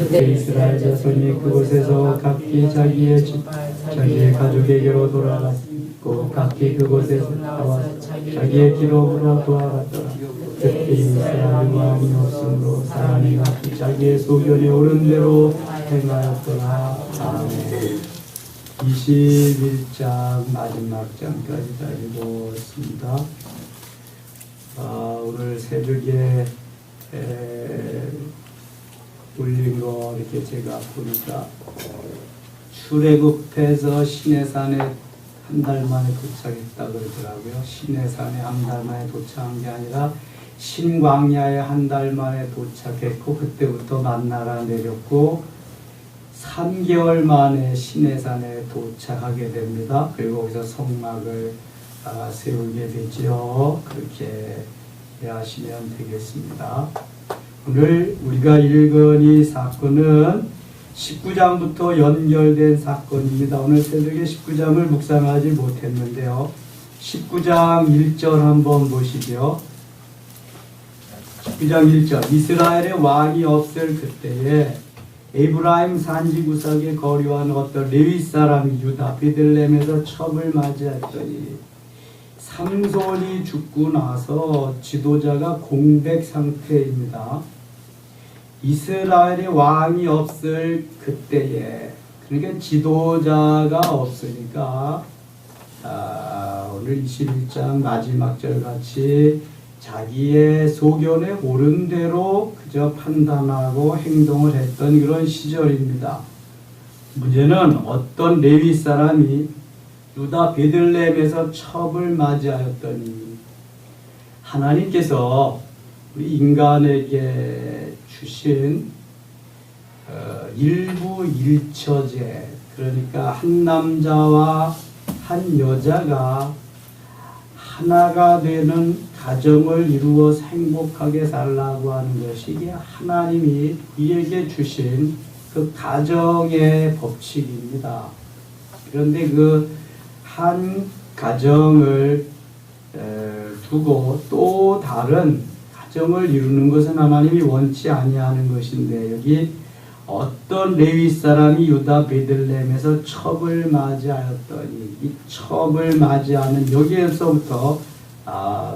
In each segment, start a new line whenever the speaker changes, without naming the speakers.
이스라엘 자손이 그곳에서 각기 자기의 집, 자기의 가족에게로 돌아갔고 각기 그곳에서 나와서 자기의 기록으로 돌아갔더라. 그때 이스라엘 왕이 없으므로 사람이 각기 자기의 소견에 오른 대로 행하였더라. 아멘. 21장 마지막 장까지 다 읽었습니다. 오늘 새벽에 올린 거 이렇게 제가 보니까 출애굽해서 시내산에 한 달 만에 도착했다 그러더라고요. 시내산에 한 달 만에 도착한 게 아니라 신광야에 한 달 만에 도착했고 그때부터 만나라 내렸고 3개월 만에 시내산에 도착하게 됩니다. 그리고 거기서 성막을 세우게 되죠. 그렇게 이해하시면 되겠습니다. 오늘 우리가 읽은 이 사건은 19장부터 연결된 사건입니다. 오늘 새벽에 19장을 묵상하지 못했는데요. 19장 1절 한번 보시죠. 19장 1절 이스라엘의 왕이 없을 그때에 에브라임 산지 구석에 거류한 어떤 레위 사람이 유다 베들레헴에서 첩을 맞이했더니 삼손이 죽고 나서 지도자가 공백 상태입니다. 이스라엘의 왕이 없을 그때에, 그러니까 지도자가 없으니까 오늘 21장 마지막 절 같이 자기의 소견에 옳은 대로 그저 판단하고 행동을 했던 그런 시절입니다. 문제는 어떤 레위 사람이 유다 베들레헴에서 첩을 맞이하였더니 하나님께서 우리 인간에게 주신 일부 일처제, 그러니까 한 남자와 한 여자가 하나가 되는 가정을 이루어서 행복하게 살라고 하는 것이 이게 하나님이 우리에게 주신 그 가정의 법칙입니다. 그런데 그 한 가정을 두고 또 다른 가정을 이루는 것은 하나님이 원치 아니하는 것인데, 여기 어떤 레위 사람이 유다 베들레헴에서 첩을 맞이하였더니 이 첩을 맞이하는 여기에서부터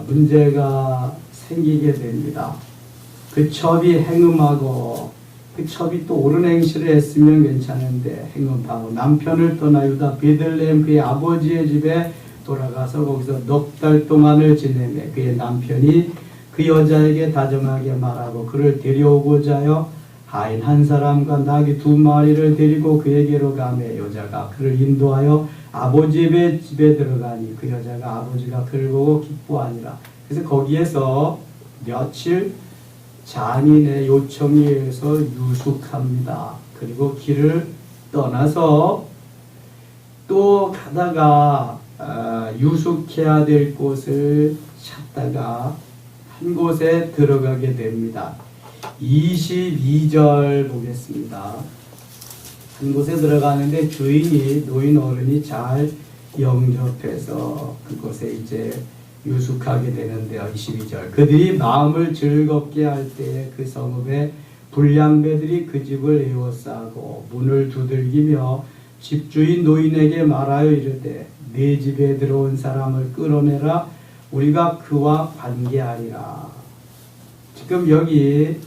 문제가 생기게 됩니다. 그 첩이 행음하고 그 첩이 또 옳은 행실을 했으면 괜찮은데 행음하고 남편을 떠나 유다 베들레헴 그의 아버지의 집에 돌아가서 거기서 넉 달 동안을 지내매 그의 남편이 그 여자에게 다정하게 말하고 그를 데려오고자 하여 하인 한 사람과 나귀 2마리를 데리고 그에게로 가매 여자가 그를 인도하여 아버지의 집에 들어가니 그 여자가 아버지가 그를 보고 기뻐하니라. 그래서 거기에서 며칠 장인의 요청에 의해서 유숙합니다. 그리고 길을 떠나서 또 가다가 유숙해야 될 곳을 찾다가 한 곳에 들어가게 됩니다. 22절 보겠습니다. 한 곳에 들어가는데 주인이 노인 어른이 잘 영접해서 그곳에 이제 유숙하게 되는데요. 22절 그들이 마음을 즐겁게 할 때에 그 성읍에 불량배들이 그 집을 에워싸고 문을 두들기며 집주인 노인에게 말하여 이르되 네 집에 들어온 사람을 끌어내라 우리가 그와 관계하리라. 지금 여기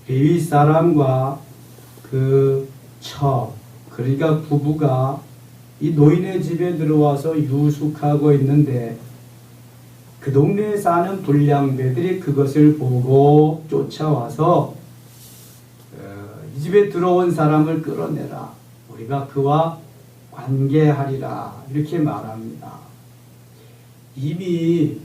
레위 사람과 그 첩, 그러니까 부부가 이 노인의 집에 들어와서 유숙하고 있는데 그 동네에 사는 불량배들이 그것을 보고 쫓아와서 이 집에 들어온 사람을 끌어내라. 우리가 그와 관계하리라. 이렇게 말합니다. 이미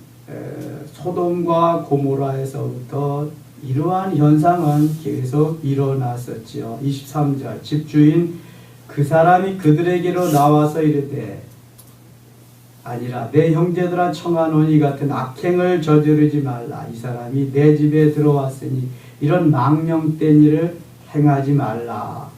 소돔과 고모라에서부터 이러한 현상은 계속 일어났었지요. 23절 집주인 그 사람이 그들에게로 나와서 이르되 아니라 내 형제들아 청하노니 같은 악행을 저지르지 말라. 이 사람이 내 집에 들어왔으니 이런 망령된 일을 행하지 말라.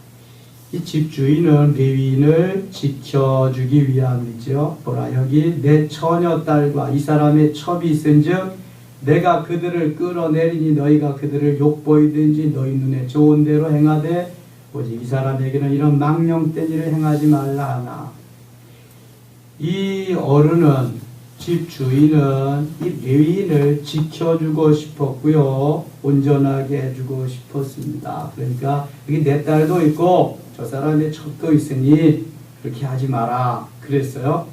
이 집주인은 레위인을 지켜주기 위함이죠. 보라 여기 내 처녀딸과 이 사람의 첩이 있은즉 내가 그들을 끌어내리니 너희가 그들을 욕보이든지 너희 눈에 좋은 대로 행하되 오직 이 사람에게는 이런 망령된 일을 행하지 말라 하나. 이 어른은, 집 주인은 이 레위인을 지켜주고 싶었고요, 온전하게 해주고 싶었습니다. 그러니까 여기 내 딸도 있고 저 사람의 첩도 있으니 그렇게 하지 마라 그랬어요.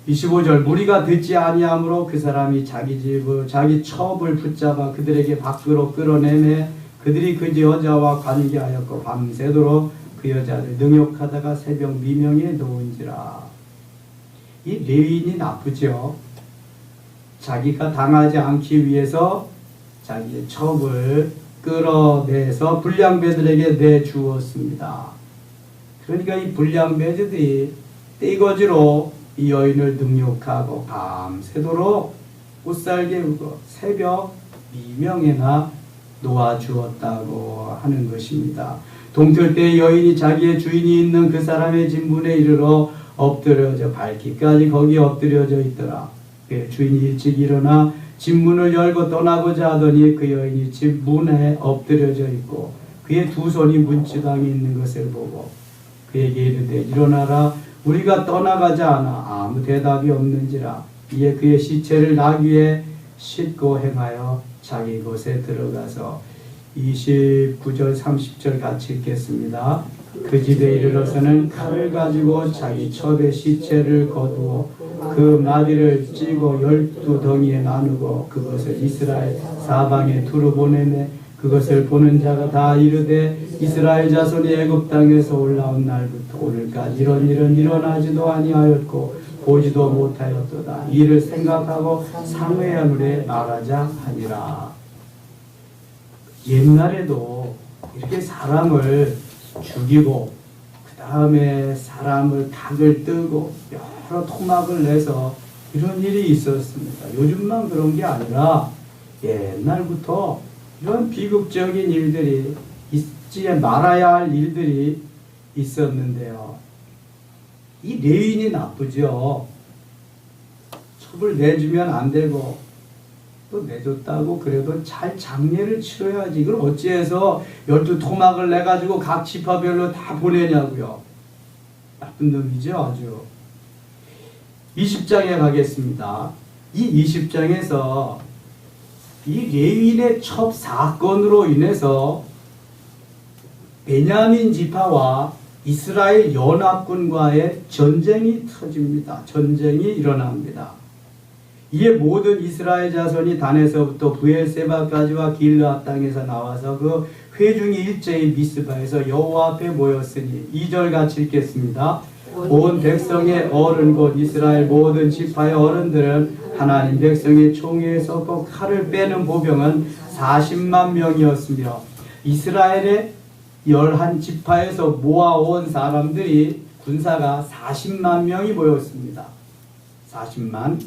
25절, 무리가 듣지 아니하므로 그 사람이 자기 집을 자기 첩을 붙잡아 그들에게 밖으로 끌어내매 그들이 그 여자와 관계하였고 밤새도록 그 여자를 능욕하다가 새벽 미명에 놓은지라. 이 레위인이 나쁘죠. 자기가 당하지 않기 위해서 자기의 첩을 끌어내서 불량배들에게 내주었습니다. 그러니까 이 불량배들이 떼거지로 이 여인을 능욕하고 밤새도록 못살게 울고 새벽 미명에나 놓아주었다고 하는 것입니다. 동틀 때 여인이 자기의 주인이 있는 그 사람의 집 문에 이르러 엎드려져 밝기까지 거기 엎드려져 있더라. 그 주인이 일찍 일어나 집 문을 열고 떠나고자 하더니 그 여인이 집 문에 엎드려져 있고 그의 두 손이 문지방에 있는 것을 보고 그에게 이르되 일어나라 우리가 떠나가자 하나 아무 대답이 없는지라. 이에 그의 시체를 나귀에 싣고 행하여 자기 곳에 들어가서 29절 30절 같이 읽겠습니다. 그 집에 이르러서는 칼을 가지고 자기 첩의 시체를 거두어 그 마디를 찌고 12덩이에 나누고 그것을 이스라엘 사방에 두루 보내매 그것을 보는 자가 다 이르되 이스라엘 자손이 애굽 땅에서 올라온 날부터 오늘까지 이런 일은 일어나지도 아니하였고 보지도 못하였도다. 이를 생각하고 사무엘에 말하자 하니라. 옛날에도 이렇게 사람을 죽이고 그 다음에 사람을 각을 뜨고 여러 토막을 내서 이런 일이 있었습니다. 요즘만 그런 게 아니라 옛날부터 이런 비극적인 일들이 있지 말아야 할 일들이 있었는데요. 이 레위인이 나쁘죠. 첩을 내주면 안 되고 또 내줬다고 그래도 잘 장례를 치러야지. 이걸 어찌해서 12토막을 내가지고 각 지파별로 다 보내냐고요. 나쁜 놈이죠 아주. 20장에 가겠습니다. 이 20장에서 이 레위인의 첩 사건으로 인해서 베냐민 지파와 이스라엘 연합군과의 전쟁이 터집니다. 전쟁이 일어납니다. 이에 모든 이스라엘 자손이 단에서부터 브엘세바까지와 길르앗 땅에서 나와서 그 회중이 일제히 미스바에서 여호와 앞에 모였으니 2절 같이 읽겠습니다. 온 백성의 어른 곧 이스라엘 모든 지파의 어른들은 하나님 백성의 총회에 섰고 칼을 빼는 보병은 40만 명이었으며 이스라엘의 11지파에서 모아온 사람들이 군사가 40만 명이 모였습니다. 40만.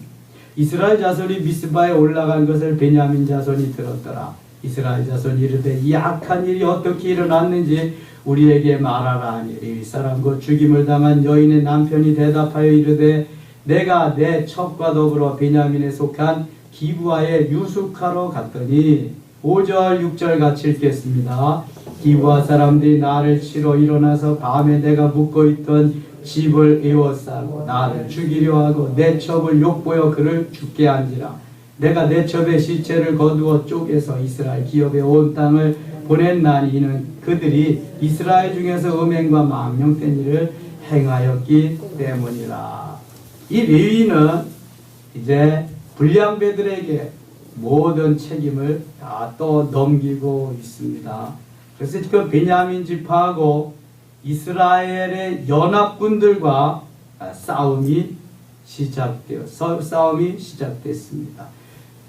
이스라엘 자손이 미스바에 올라간 것을 베냐민 자손이 들었더라. 이스라엘 자손이 이르되 이 악한 일이 어떻게 일어났는지 우리에게 말하라 하니 이 사람 곧 죽임을 당한 여인의 남편이 대답하여 이르되 내가 내 첩과 더불어 베냐민에 속한 기브아에 유숙하러 갔더니 5절 6절 같이 읽겠습니다. 기브아 사람들이 나를 치러 일어나서 밤에 내가 묵고 있던 집을 에워싸고 나를 죽이려 하고 내 첩을 욕보여 그를 죽게 한지라. 내가 내 첩의 시체를 거두어 쪼개서 이스라엘 기업의 온 땅을 보냈나니 이는 그들이 이스라엘 중에서 음행과 망령된 일을 행하였기 때문이라. 이 레위인은 이제 불량배들에게 모든 책임을 다 떠넘기고 있습니다. 그래서 지금 베냐민 지파하고 이스라엘의 연합군들과 싸움이 시작됐습니다.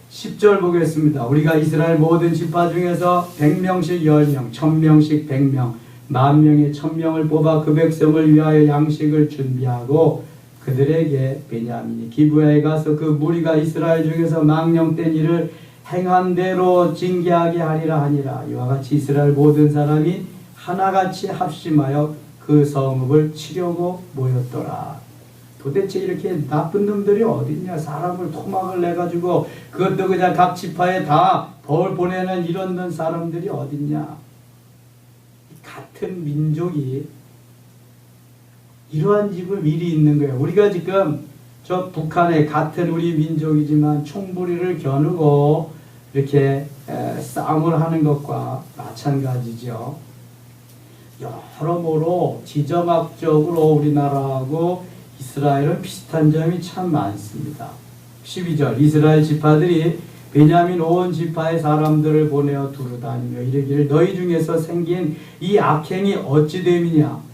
10절 보겠습니다. 우리가 이스라엘 모든 지파 중에서 100명씩 10명, 1000명씩 100명, 10,000명의 1000명을 뽑아 그 백성을 위하여 양식을 준비하고 그들에게 베냐민이 기브야에 가서 그 무리가 이스라엘 중에서 망령된 일을 행한 대로 징계하게 하리라 하니라. 이와 같이 이스라엘 모든 사람이 하나같이 합심하여 그 성읍을 치려고 모였더라. 도대체 이렇게 나쁜 놈들이 어딨냐. 사람을 토막을 내가지고 그것도 그냥 각 지파에 다 벌 보내는 이런 사람들이 어딨냐. 같은 민족이 이러한 집을 미리 있는 거예요. 우리가 지금 저 북한에 같은 우리 민족이지만 총부리를 겨누고 이렇게 싸움을 하는 것과 마찬가지죠. 여러모로 지정학적으로 우리나라하고 이스라엘은 비슷한 점이 참 많습니다. 12절 이스라엘 지파들이 베냐민 온 지파의 사람들을 보내어 두루다니며 이르기를 너희 중에서 생긴 이 악행이 어찌 됨이냐.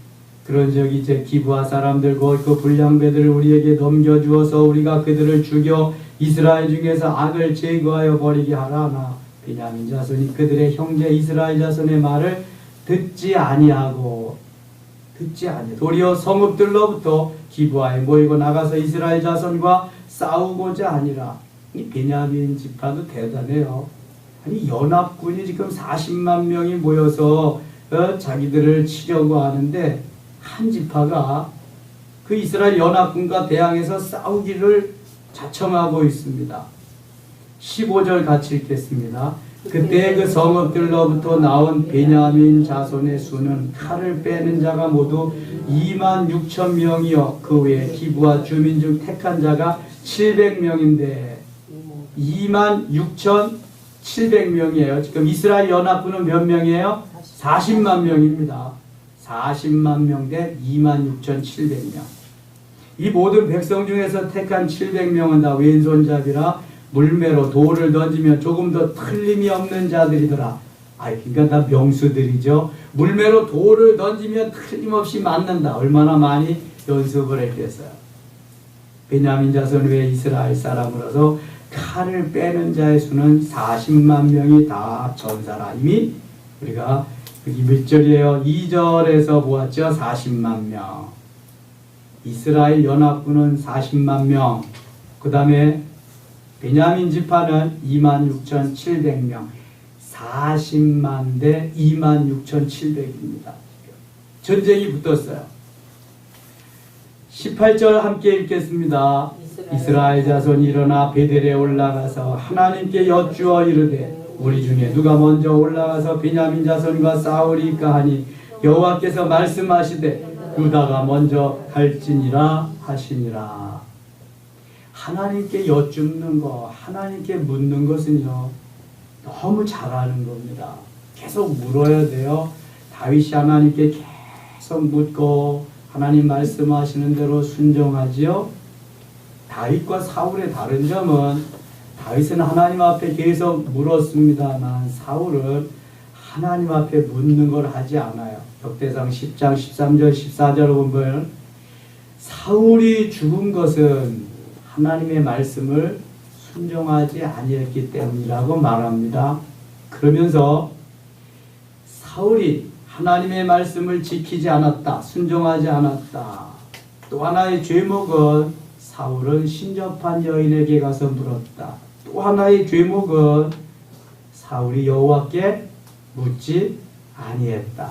그런 적이 이제 기브아 사람들 곧 그 불량배들을 우리에게 넘겨주어서 우리가 그들을 죽여 이스라엘 중에서 악을 제거하여 버리게 하라나. 베냐민 자손이 그들의 형제 이스라엘 자손의 말을 듣지 아니하고 도리어 성읍들로부터 기브아에 모이고 나가서 이스라엘 자손과 싸우고자 하니라. 이 베냐민 지파도 대단해요. 아니 연합군이 지금 40만 명이 모여서 자기들을 치려고 하는데 한 지파가 그 이스라엘 연합군과 대항해서 싸우기를 자청하고 있습니다. 15절 같이 읽겠습니다. 그때 그 성읍들로부터 나온 베냐민 자손의 수는 칼을 빼는 자가 모두 2만 6천 명이요 그 외에 기브아 주민 중 택한 자가 700명인데 2만 6천 700명이에요. 지금 이스라엘 연합군은 몇 명이에요? 40만 명입니다. 40만 명 대 2만 6천 700명. 이 모든 백성 중에서 택한 700명은 다 왼손잡이라 물매로 돌을 던지면 조금 더 틀림이 없는 자들이더라. 그러니까 다 명수들이죠. 물매로 돌을 던지면 틀림없이 맞는다. 얼마나 많이 연습을 했겠어요. 베냐민 자손 외 이스라엘 사람으로서 칼을 빼는 자의 수는 40만 명이 다 전사라. 이미 우리가 여기 몇 절이에요? 2절에서 보았죠? 40만 명. 이스라엘 연합군은 40만 명. 그 다음에 베냐민 지파는 26,700명. 40만 대 26,700입니다. 전쟁이 붙었어요. 18절 함께 읽겠습니다. 이스라엘 자손이 일어나 베델에 올라가서 하나님께 여쭈어 이르되 우리 중에 누가 먼저 올라가서 베냐민 자손과 싸우리까 하니 여호와께서 말씀하시되 유다가 먼저 갈지니라 하시니라. 하나님께 여쭙는 거, 하나님께 묻는 것은요 너무 잘하는 겁니다. 계속 물어야 돼요. 다윗이 하나님께 계속 묻고 하나님 말씀하시는 대로 순종하지요. 다윗과 사울의 다른 점은 다윗은 하나님 앞에 계속 물었습니다만 사울은 하나님 앞에 묻는 걸 하지 않아요. 역대상 10장 13절 14절 보면 사울이 죽은 것은 하나님의 말씀을 순종하지 아니했기 때문이라고 말합니다. 그러면서 사울이 하나님의 말씀을 지키지 않았다, 순종하지 않았다. 또 하나의 죄목은 사울은 신접한 여인에게 가서 물었다. 또 하나의 죄목은 사울이 여호와께 묻지 아니했다.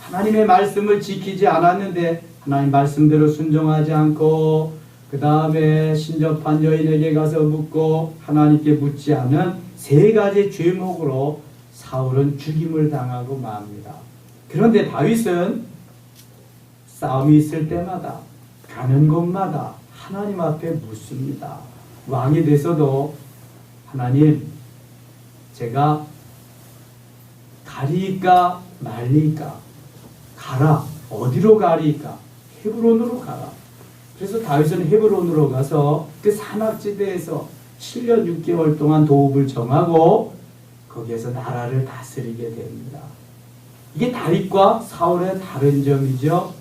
하나님의 말씀을 지키지 않았는데 하나님 말씀대로 순종하지 않고 그 다음에 신접한 여인에게 가서 묻고 하나님께 묻지 않은 세 가지 죄목으로 사울은 죽임을 당하고 맙니다. 그런데 다윗은 싸움이 있을 때마다 가는 곳마다 하나님 앞에 묻습니다. 왕이 돼서도 하나님 제가 가리까 말리까 가라. 어디로 가리까? 헤브론으로 가라. 그래서 다윗은 헤브론으로 가서 그 산악지대에서 7년 6개월 동안 도읍을 정하고 거기에서 나라를 다스리게 됩니다. 이게 다윗과 사울의 다른 점이죠.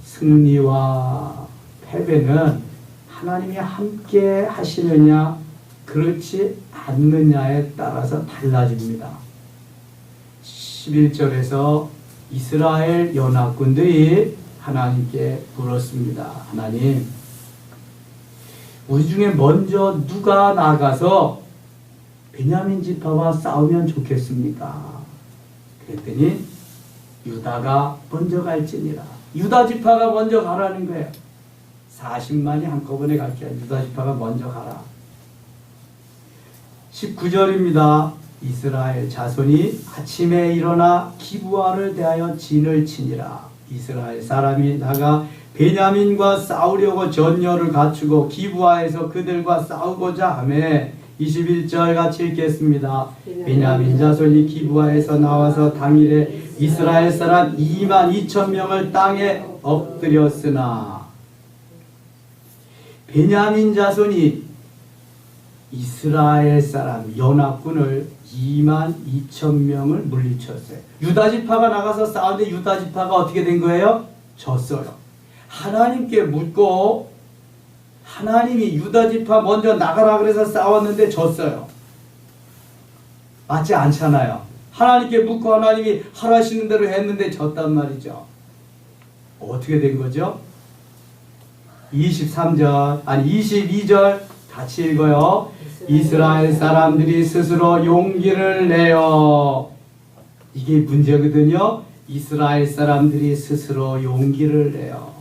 승리와 패배는 하나님이 함께 하시느냐 그렇지 않느냐에 따라서 달라집니다. 11절에서 이스라엘 연합군들이 하나님께 물었습니다. 하나님, 우리 중에 먼저 누가 나가서 베냐민 지파와 싸우면 좋겠습니까? 그랬더니 유다가 먼저 갈지니라. 유다 지파가 먼저 가라는 거예요. 40만이 한꺼번에 갈게 유다 지파가 먼저 가라. 19절입니다. 이스라엘 자손이 아침에 일어나 기브아를 대하여 진을 치니라. 이스라엘 사람이 나가 베냐민과 싸우려고 전열을 갖추고 기브아에서 그들과 싸우고자 하매 21절 같이 읽겠습니다. 베냐민 자손이 기브아에서 나와서 당일에 이스라엘 사람 22,000명을 땅에 엎드렸으나 베냐민 자손이 이스라엘 사람 연합군을 22,000명을 물리쳤어요. 유다 지파가 나가서 싸우는데 유다 지파가 어떻게 된 거예요? 졌어요. 하나님께 묻고 하나님이 유다 지파 먼저 나가라 그래서 싸웠는데 졌어요. 맞지 않잖아요. 하나님께 묻고 하나님이 하라시는 대로 했는데 졌단 말이죠. 어떻게 된 거죠? 22절 같이 읽어요. 이스라엘 사람들이 스스로 용기를 내어. 이게 문제거든요. 이스라엘 사람들이 스스로 용기를 내어.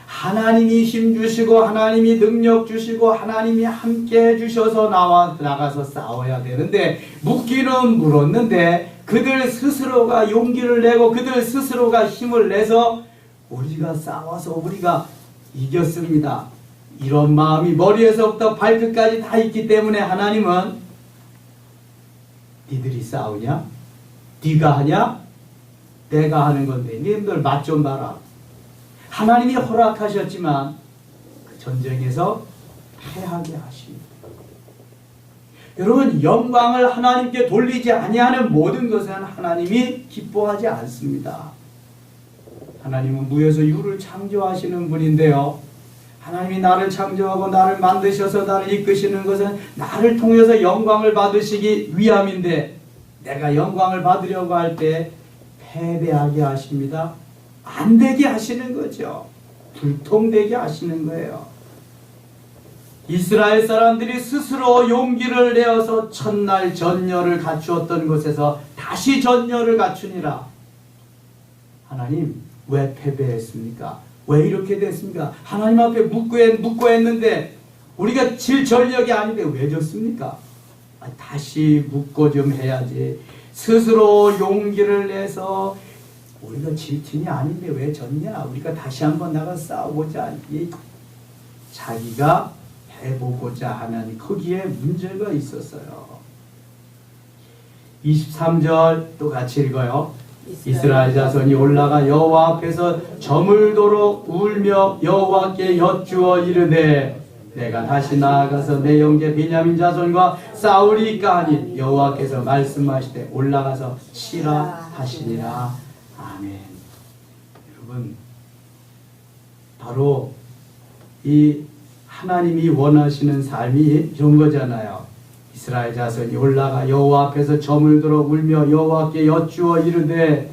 하나님이 힘 주시고 하나님이 능력 주시고 하나님이 함께 해주셔서 나가서 싸워야 되는데 묻기는 물었는데 그들 스스로가 용기를 내고 그들 스스로가 힘을 내서 우리가 싸워서 우리가 이겼습니다. 이런 마음이 머리에서부터 발끝까지 다 있기 때문에 하나님은 니들이 싸우냐? 네가 하냐? 내가 하는 건데 니들 맛 좀 봐라. 하나님이 허락하셨지만 그 전쟁에서 패하게 하십니다. 여러분 영광을 하나님께 돌리지 아니하는 모든 것은 하나님이 기뻐하지 않습니다. 하나님은 무에서 유를 창조하시는 분인데요. 하나님이 나를 창조하고 나를 만드셔서 나를 이끄시는 것은 나를 통해서 영광을 받으시기 위함인데 내가 영광을 받으려고 할 때 패배하게 하십니다. 안 되게 하시는 거죠. 불통되게 하시는 거예요. 이스라엘 사람들이 스스로 용기를 내어서 첫날 전열을 갖추었던 곳에서 다시 전열을 갖추니라. 하나님 왜 패배했습니까? 왜 이렇게 됐습니까? 하나님 앞에 묻고 했는데 우리가 질 전력이 아닌데 왜 졌습니까? 다시 묻고 좀 해야지. 스스로 용기를 내서 우리가 질 팀이 아닌데 왜 졌냐? 우리가 다시 한번 나가 싸우고자. 자기가 해보고자 하는 거기에 문제가 있었어요. 23절 또 같이 읽어요. 이스라엘 자손이 올라가 여호와 앞에서 저물도록 울며 여호와께 여쭈어 이르되 내가 다시 나아가서 내 형제 베냐민 자손과 싸우리까 하니 여호와께서 말씀하시되 올라가서 치라 하시니라. 아멘. 여러분 바로 이 하나님이 원하시는 삶이 이런 거잖아요. 이스라엘 자손이 올라가 여호와 앞에서 저물도록 울며 여호와께 여쭈어 이르되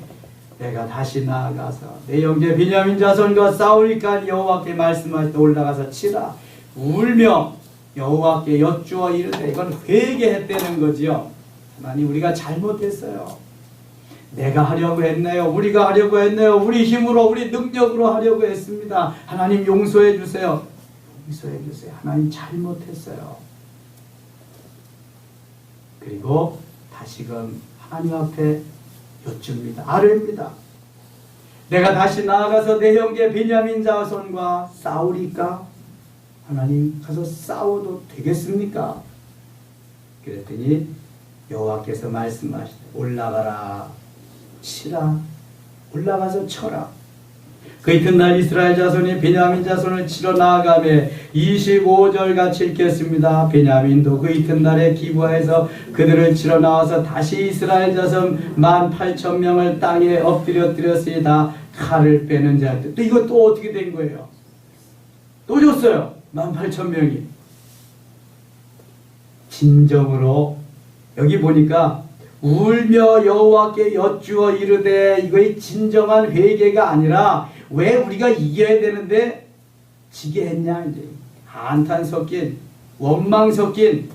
내가 다시 나아가서 내 형제 베냐민 자손과 싸우리까 여호와께 말씀하시되 올라가서 치라. 울며 여호와께 여쭈어 이르되 이건 회개했다는 거지요. 하나님 우리가 잘못했어요. 내가 하려고 했네요. 우리가 하려고 했네요. 우리 힘으로 우리 능력으로 하려고 했습니다. 하나님 용서해 주세요. 용서해 주세요. 하나님 잘못했어요. 그리고 다시금 하나님 앞에 여쭙니다. 아뢰입니다. 내가 다시 나아가서 내 형제 베냐민 자손과 싸우리까? 하나님 가서 싸워도 되겠습니까? 그랬더니 여호와께서 말씀하시되 올라가라 치라. 올라가서 쳐라. 그 이튿날 이스라엘 자손이 베냐민 자손을 치러 나아가매 25절 같이 읽겠습니다. 베냐민도 그 이튿날에 기브아에서 그들을 치러 나와서 다시 이스라엘 자손 18,000명을 땅에 엎드렸으니 다 칼을 빼는 자들. 또 이거 또 어떻게 된 거예요? 또 줬어요. 18,000명이. 진정으로 여기 보니까 울며 여호와께 여쭈어 이르되 이거의 진정한 회개가 아니라 왜 우리가 이겨야 되는데 지게 했냐 이제 한탄 섞인 원망 섞인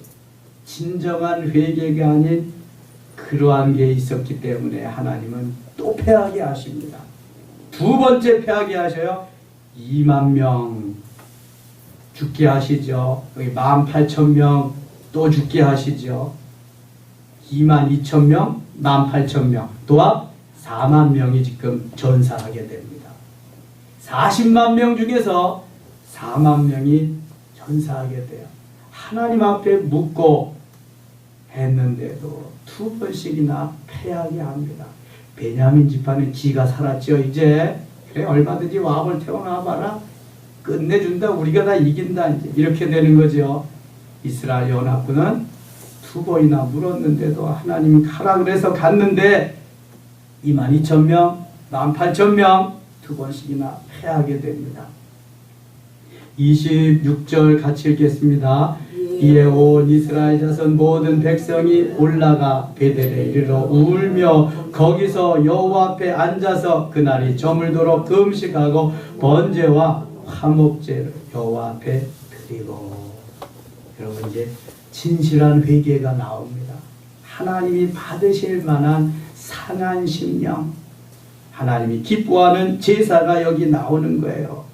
진정한 회개가 아닌 그러한 게 있었기 때문에 하나님은 또 패하게 하십니다. 두 번째 패하게 하셔요. 2만 명 죽게 하시죠. 여기 18,000명 또 죽게 하시죠. 22,000명, 18,000명, 또한 4만 명이 지금 전사하게 됩니다. 40만 명 중에서 4만 명이 전사하게 돼요. 하나님 앞에 묻고 했는데도 2번씩이나 패하게 합니다. 베냐민 지파는 지가 살았죠. 이제 그래 얼마든지 와볼 태워놔 봐라. 끝내준다. 우리가 다 이긴다. 이제 이렇게 되는 거죠. 이스라엘 연합군은 2번이나 물었는데도 하나님이 가라 그래서 갔는데 22,000명, 18,000명 2번씩이나 패하게 됩니다. 26절 같이 읽겠습니다. 이에 온 이스라엘 자손 모든 백성이 올라가 베델에 이르러 울며 거기서 여호와 앞에 앉아서 그날이 저물도록 금식하고 번제와 화목제를 여호와 앞에 드리고. 여러분 이제 진실한 회개가 나옵니다. 하나님이 받으실 만한 상한 심령, 하나님이 기뻐하는 제사가 여기 나오는 거예요.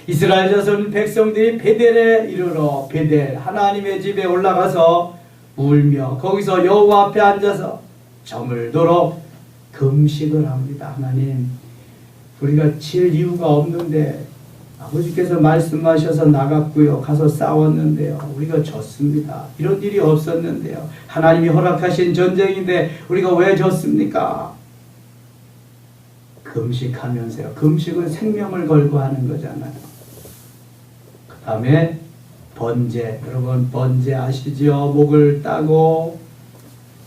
이스라엘 자손 백성들이 베델에 이르러 베델 하나님의 집에 올라가서 울며 거기서 여호와 앞에 앉아서 저물도록 금식을 합니다. 하나님, 우리가 칠 이유가 없는데 아버지께서 말씀하셔서 나갔고요. 가서 싸웠는데요. 우리가 졌습니다. 이런 일이 없었는데요. 하나님이 허락하신 전쟁인데 우리가 왜 졌습니까? 금식하면서요. 금식은 생명을 걸고 하는 거잖아요. 그 다음에 번제. 여러분 번제 아시죠? 목을 따고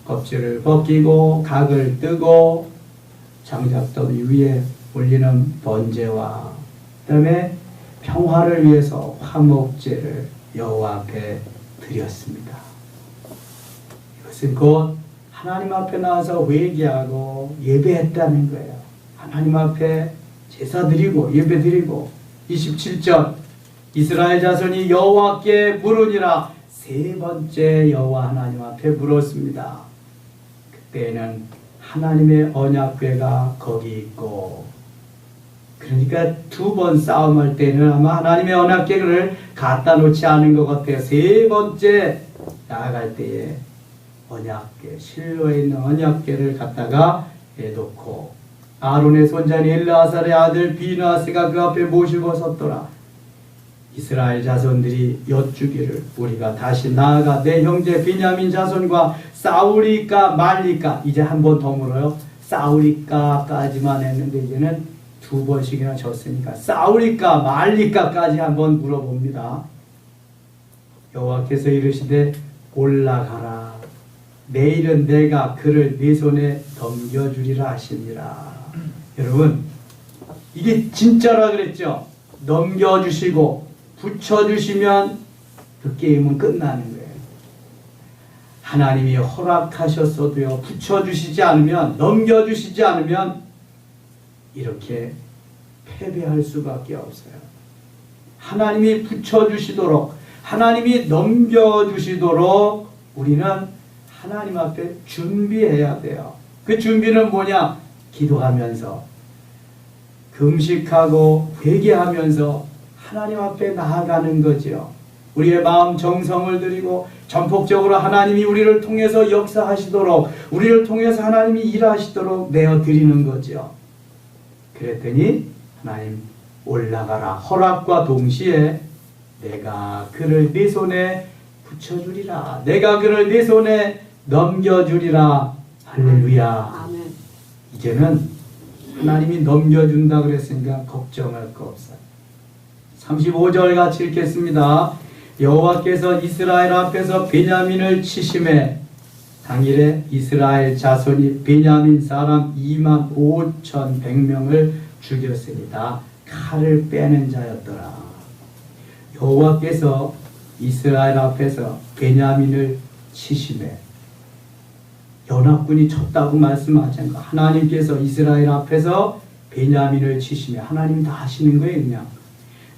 껍질을 벗기고 각을 뜨고 장작더미 위에 올리는 번제와 그 다음에 평화를 위해서 화목제를 여호와 앞에 드렸습니다. 이것은 곧 하나님 앞에 나와서 회개하고 예배했다는 거예요. 하나님 앞에 제사 드리고 예배 드리고. 27절 이스라엘 자손이 여호와께 물으니라. 세 번째 여호와 하나님 앞에 물었습니다. 그때는 하나님의 언약궤가 거기 있고, 그러니까 2번 싸움할 때는 아마 하나님의 언약궤를 갖다 놓지 않은 것 같아요. 세 번째 나아갈 때에 언약궤, 실로에 있는 언약궤를 갖다가 해놓고 아론의 손자인 엘르아살의 아들 비느하스가 그 앞에 모시고 섰더라. 이스라엘 자손들이 여쭈기를 우리가 다시 나아가 내 형제 베냐민 자손과 싸우리까 말리까. 이제 한 번 더 물어요. 싸우리까까지만 했는데 이제는 2번씩이나 졌으니까 싸우리까 말리까까지 한번 물어봅니다. 여호와께서 이르시되 올라가라. 내일은 내가 그를 네 손에 넘겨주리라 하시니라. 여러분 이게 진짜라 그랬죠. 넘겨주시고 붙여주시면 그 게임은 끝나는 거예요. 하나님이 허락하셨어도요, 붙여주시지 않으면, 넘겨주시지 않으면 이렇게 패배할 수밖에 없어요. 하나님이 붙여주시도록, 하나님이 넘겨주시도록 우리는 하나님 앞에 준비해야 돼요. 그 준비는 뭐냐? 기도하면서, 금식하고 회개하면서 하나님 앞에 나아가는 거죠. 우리의 마음 정성을 들이고 전폭적으로 하나님이 우리를 통해서 역사하시도록, 우리를 통해서 하나님이 일하시도록 내어드리는 거죠. 그랬더니 하나님 올라가라. 허락과 동시에 내가 그를 네 손에 붙여주리라. 내가 그를 네 손에 넘겨주리라. 할렐루야. 아멘. 이제는 하나님이 넘겨준다 그랬으니까 걱정할 거 없어요. 35절 같이 읽겠습니다. 여호와께서 이스라엘 앞에서 베냐민을 치심해 당일에 이스라엘 자손이 베냐민 사람 25,100명을 죽였습니다. 칼을 빼는 자였더라. 여호와께서 이스라엘 앞에서 베냐민을 치심해. 연합군이 쳤다고 말씀하지 않고 하나님께서 이스라엘 앞에서 베냐민을 치심해. 하나님이 다 하시는 거예요. 그냥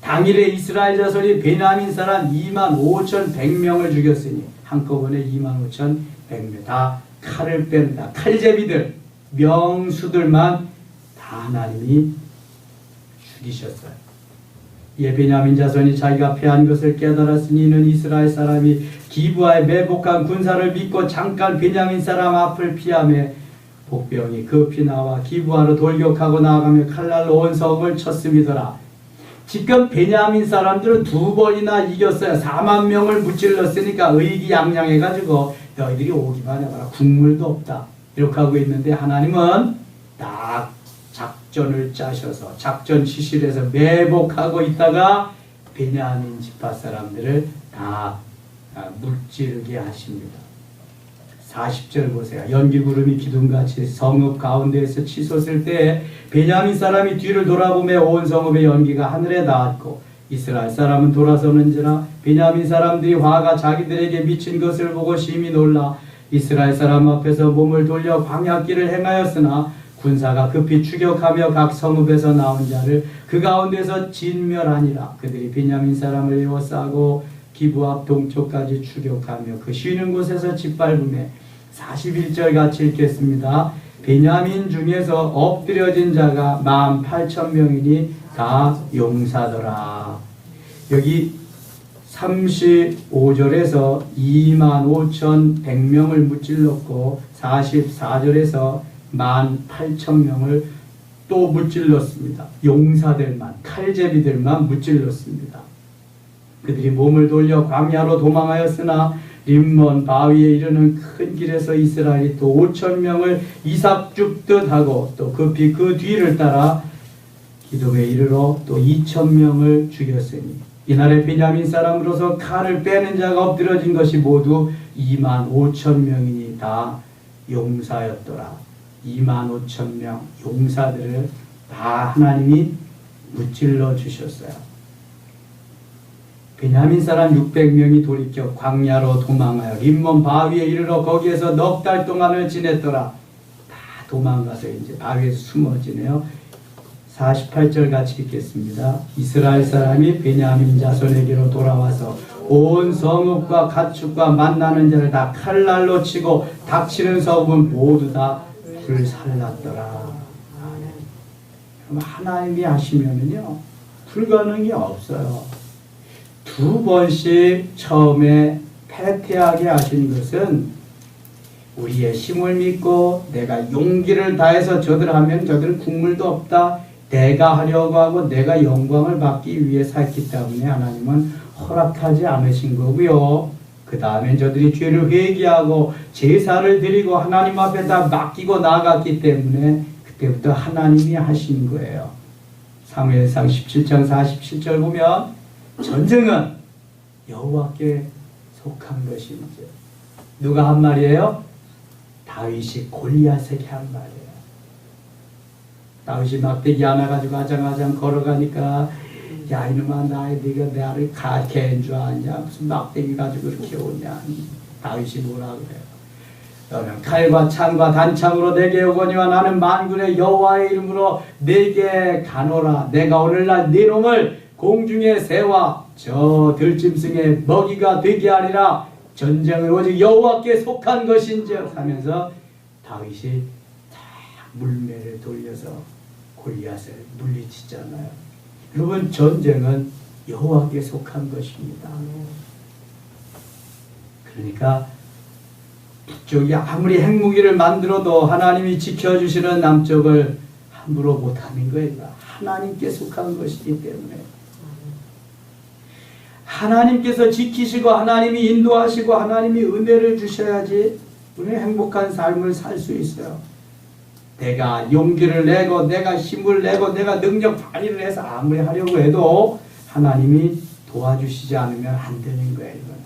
당일에 이스라엘 자손이 베냐민 사람 25,100명을 죽였으니 한꺼번에 25,100명 다 칼을 뺀다. 칼제비들, 명수들만 다 하나님이 죽이셨어요. 베냐민 자손이 자기가 패한 것을 깨달았으니 이는 이스라엘 사람이 기브아에 매복한 군사를 믿고 잠깐 베냐민 사람 앞을 피하며 복병이 급히 나와 기브아로 돌격하고 나아가며 칼날로 온 성을 쳤음이더라. 지금 베냐민 사람들은 2번이나 이겼어요. 4만 명을 무찔렀으니까 의기양양해가지고 너희들이 오기만 해봐라. 국물도 없다. 이렇게 하고 있는데 하나님은 딱 작전을 짜셔서 작전 지시에서 매복하고 있다가 베냐민 지파 사람들을 다 무찌르게 하십니다. 40절 보세요. 연기구름이 기둥같이 성읍 가운데에서 치솟을 때 베냐민 사람이 뒤를 돌아보며 온 성읍의 연기가 하늘에 닿았고 이스라엘 사람은 돌아서는지라 베냐민 사람들이 화가 자기들에게 미친 것을 보고 심히 놀라 이스라엘 사람 앞에서 몸을 돌려 광야길을 행하였으나 군사가 급히 추격하며 각 성읍에서 나온 자를 그 가운데서 진멸하니라. 그들이 베냐민 사람을 에워싸고 기브 앞 동쪽까지 추격하며 그 쉬는 곳에서 짓밟으며 41절 같이 읽겠습니다. 베냐민 중에서 엎드려진 자가 18,000명이니 다 용사더라. 여기 35절에서 25,100명을 무찔렀고 44절에서 18,000명을 또 무찔렀습니다. 용사들만, 칼제비들만 무찔렀습니다. 그들이 몸을 돌려 광야로 도망하였으나 림몬 바위에 이르는 큰 길에서 이스라엘이 또 5,000명을 이삭 줍듯 하고 또 급히 그 뒤를 따라 기돔에 이르러 또 2,000명을 죽였으니 이날에 베냐민 사람으로서 칼을 빼는 자가 엎드려진 것이 모두 25,000명이니 다 용사였더라. 25,000명 용사들을 다 하나님이 무찔러 주셨어요. 베냐민 사람 600명이 돌이켜 광야로 도망하여 림몬 바위에 이르러 거기에서 넉 달 동안을 지냈더라. 다 도망가서 이제 바위에서 숨어지네요. 48절 같이 읽겠습니다. 이스라엘 사람이 베냐민 자손에게로 돌아와서 온 성읍과 가축과 만나는 자를 다 칼날로 치고 닥치는 성읍은 모두 다 불살랐더라. 그럼 하나님이 하시면은요 불가능이 없어요. 2번씩 처음에 패퇴하게 하신 것은 우리의 힘을 믿고 내가 용기를 다해서 저들 하면 저들은 국물도 없다. 내가 하려고 하고 내가 영광을 받기 위해서 했기 때문에 하나님은 허락하지 않으신 거고요. 그 다음에 저들이 죄를 회개하고 제사를 드리고 하나님 앞에 다 맡기고 나아갔기 때문에 그때부터 하나님이 하신 거예요. 사무엘상 17장 47절 보면 전쟁은 여호와께 속한 것이죠. 누가 한 말이에요? 다윗이 골리앗에게 한 말이에요. 다윗이 막대기 하나 가지고 아장아장 걸어가니까 야 이놈아 네가 나를 개인 줄 아냐? 무슨 막대기 가지고 이렇게 오냐? 다윗이 뭐라 그래요? 너는 칼과 창과 단창으로 내게 오거니와 나는 만군의 여호와의 이름으로 내게 가노라. 내가 오늘날 네 놈을 공중의 새와 저 들짐승의 먹이가 되게 하리라. 전쟁은 오직 여호와께 속한 것인즉 하면서 다윗이 다 물매를 돌려서 골리앗을 물리치잖아요. 여러분 전쟁은 여호와께 속한 것입니다. 그러니까 북쪽이 아무리 핵무기를 만들어도 하나님이 지켜주시는 남쪽을 함부로 못하는 거예요. 하나님께 속한 것이기 때문에 하나님께서 지키시고 하나님이 인도하시고 하나님이 은혜를 주셔야지 우리는 행복한 삶을 살 수 있어요. 내가 용기를 내고 내가 힘을 내고 내가 능력 발휘를 해서 아무리 하려고 해도 하나님이 도와주시지 않으면 안 되는 거예요. 이거는.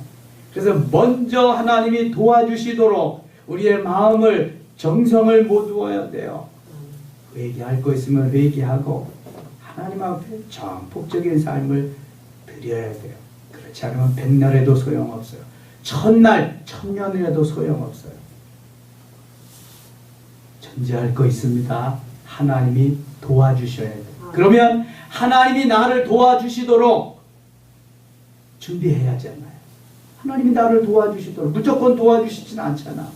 그래서 먼저 하나님이 도와주시도록 우리의 마음을 정성을 모두어야 돼요. 회개할 거 있으면 회개하고 하나님 앞에 정복적인 삶을 드려야 돼요. 그렇지 않으면 백날에도 소용없어요. 천날, 천년을 해도 소용없어요. 존재할 거 있습니다. 하나님이 도와주셔야 돼요. 그러면 하나님이 나를 도와주시도록 준비해야 하잖아요. 하나님이 나를 도와주시도록 무조건 도와주시지는 않잖아.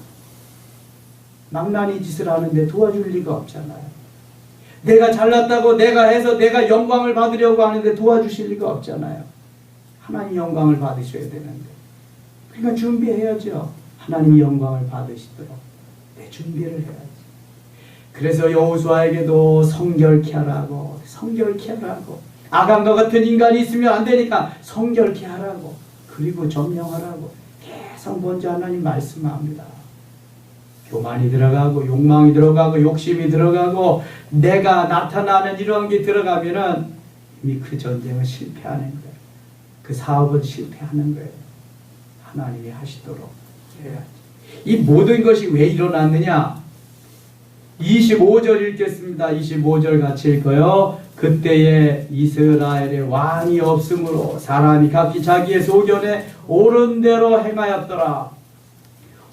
망나니 짓을 하는데 도와줄 리가 없잖아요. 내가 잘났다고 내가 해서 내가 영광을 받으려고 하는데 도와주실 리가 없잖아요. 하나님 영광을 받으셔야 되는데. 그러니까 준비해야죠. 하나님이 영광을 받으시도록 내 준비를 해야지. 그래서 여호수아에게도 성결케 하라고, 성결케 하라고. 아간과 같은 인간이 있으면 안 되니까 성결케 하라고, 그리고 점령하라고 계속 먼저 하나님 말씀합니다. 교만이 들어가고 욕망이 들어가고 욕심이 들어가고 내가 나타나는 이런 게 들어가면은 이미 그 전쟁은 실패하는 거예요. 그 사업은 실패하는 거예요. 하나님이 하시도록 해야지. 이 모든 것이 왜 일어났느냐? 25절 읽겠습니다. 25절 같이 읽어요. 그때에 이스라엘에 왕이 없으므로 사람이 각기 자기의 소견에 옳은 대로 행하였더라.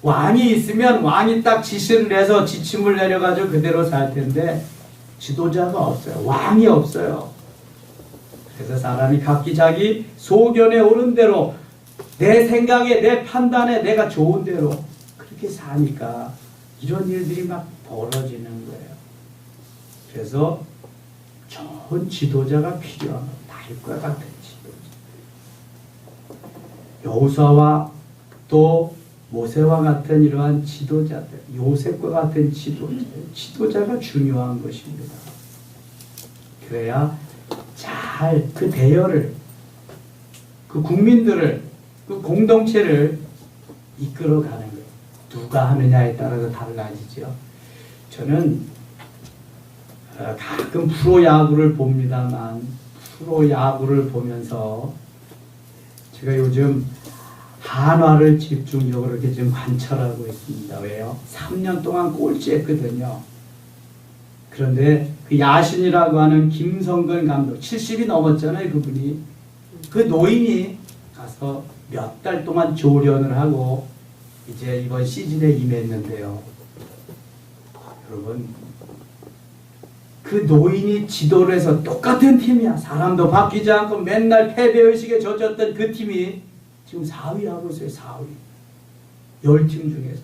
왕이 있으면 왕이 딱 지시를 해서 지침을 내려가지고 그대로 살 텐데 지도자가 없어요. 왕이 없어요. 그래서 사람이 각기 자기 소견에 옳은 대로 내 생각에 내 판단에 내가 좋은 대로 그렇게 사니까 이런 일들이 막 벌어지는 거예요. 그래서 좋은 지도자가 필요한 다윗과 같은 지도자. 여호수아와 또 모세와 같은 이러한 지도자들, 요셉과 같은 지도자가 중요한 것입니다. 그래야 잘 그 대열을, 그 국민들을, 그 공동체를 이끌어가는 거예요. 누가 하느냐에 따라서 달라지죠. 저는 가끔 프로야구를 봅니다만 프로야구를 보면서 제가 요즘 한화를 집중적으로 이렇게 좀 관찰하고 있습니다. 왜요? 3년 동안 꼴찌했거든요. 그런데 그 야신이라고 하는 김성근 감독 70이 넘었잖아요. 그분이. 그 노인이 가서 몇 달 동안 조련을 하고 이제 이번 시즌에 임했는데요. 여러분, 그 노인이 지도를 해서 똑같은 팀이야. 사람도 바뀌지 않고 맨날 패배의식에 젖었던 그 팀이 지금 4위 하고 있어요. 4위. 10팀 중에서.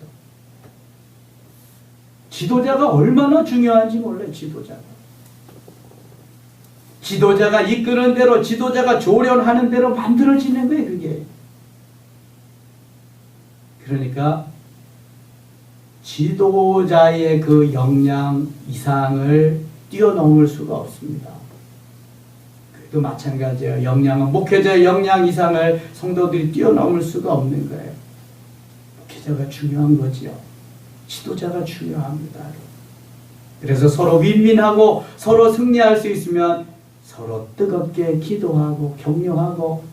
지도자가 얼마나 중요한지 몰라요. 지도자가 이끄는 대로, 지도자가 조련하는 대로 만들어지는 거예요. 그게. 그러니까 지도자의 그 역량 이상을 뛰어넘을 수가 없습니다. 그래도 마찬가지예요. 역량은 목회자의 역량 이상을 성도들이 뛰어넘을 수가 없는 거예요. 목회자가 중요한 거지요. 지도자가 중요합니다. 그래서 서로 윈윈하고 서로 승리할 수 있으면 서로 뜨겁게 기도하고 격려하고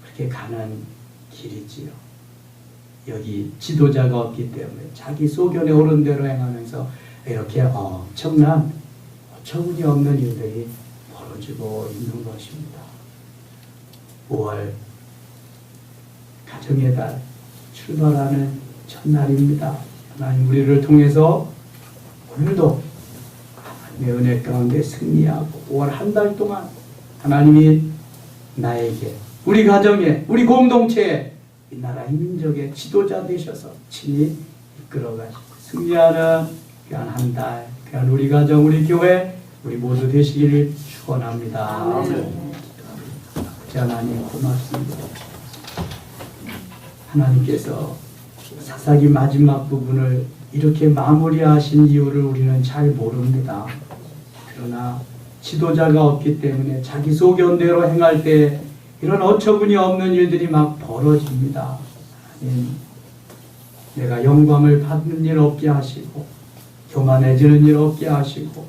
그렇게 가는 길이지요. 여기 지도자가 없기 때문에 자기 소견에 옳은 대로 행하면서 이렇게 엄청난 어처구니 없는 일들이 벌어지고 있는 것입니다. 5월 가정의 달 출발하는 첫날입니다. 하나님 우리를 통해서 오늘도 하나님의 은혜 가운데 승리하고 5월 한 달 동안 하나님이 나에게, 우리 가정에, 우리 공동체에, 이 나라 이 민족의 지도자 되셔서 친히 이끌어가시고 승리하는 귀한 한 달, 귀한 우리 가정, 우리 교회, 우리 모두 되시기를 축원합니다. 아버지 하나님 고맙습니다. 하나님께서 사사기 마지막 부분을 이렇게 마무리하신 이유를 우리는 잘 모릅니다. 그러나 지도자가 없기 때문에 자기 소견대로 행할 때 이런 어처구니 없는 일들이 막 벌어집니다. 하나님, 내가 영광을 받는 일 없게 하시고 교만해지는 일 없게 하시고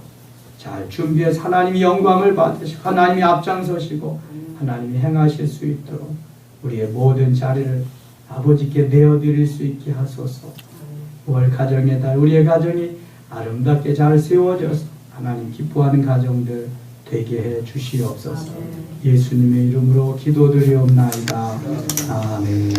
잘 준비해서 하나님이 영광을 받으시고 하나님이 앞장서시고 하나님이 행하실 수 있도록 우리의 모든 자리를 아버지께 내어드릴 수 있게 하소서. 5월 가정의 달 우리의 가정이 아름답게 잘 세워져서 하나님 기뻐하는 가정들 되게 해 주시옵소서. 예수님의 이름으로 기도드리옵나이다. 아멘.